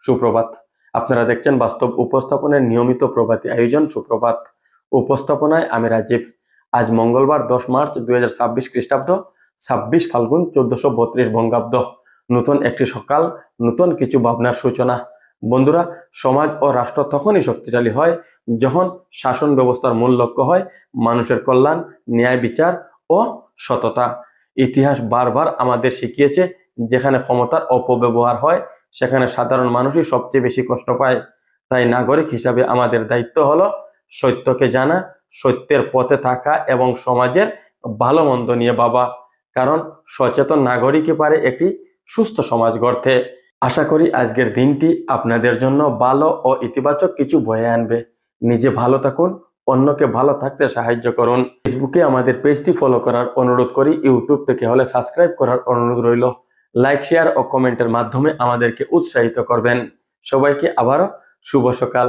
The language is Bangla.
সুপ্রভাত। আপনারা দেখছেন বাস্তব উপস্থাপনের নিয়মিত প্রভাতী আয়োজন সুপ্রভাত। উপস্থাপনায় আমি রাজীব। আজ মঙ্গলবার 10 মার্চ 2026 খ্রিস্টাব্দ, 26 ফাল্গুন 1432 বঙ্গাব্দ। নতুন একটি সকাল, নতুন কিছু ভাবনার সূচনা। বন্ধুরা, সমাজ ও রাষ্ট্র তখনই শক্তিশালী হয় যখন শাসন ব্যবস্থার মূল লক্ষ্য হয় মানুষের কল্যাণ, ন্যায় বিচার ও সততা। ইতিহাস বারবার আমাদের শিখিয়েছে যেখানে ক্ষমতার অপব্যবহার হয় সেখানে সাধারণ মানুষই সবচেয়ে বেশি কষ্ট পায়। তাই নাগরিক হিসাবে আমাদের দায়িত্ব হলো সত্যকে জানা, সত্যের পথে থাকা এবং সমাজের ভালো মন্দ নিয়ে ভাবা। কারণ সচেতন নাগরিকই পারে একটি সুস্থ সমাজ গড়তে। আশা করি আজকের দিনটি আপনাদের জন্য ভালো ও ইতিবাচক কিছু বয়ে আনবে। নিজে ভালো থাকুন, অন্যকে ভালো থাকতে সাহায্য করুন। ফেসবুকে আমাদের পেজটি ফলো করার অনুরোধ করি, ইউটিউব থেকে হলে সাবস্ক্রাইব করার অনুরোধ রইল। লাইক, শেয়ার ও কমেন্টের মাধ্যমে আমাদেরকে উৎসাহিত করবেন। সবাইকে আবারও শুভ সকাল।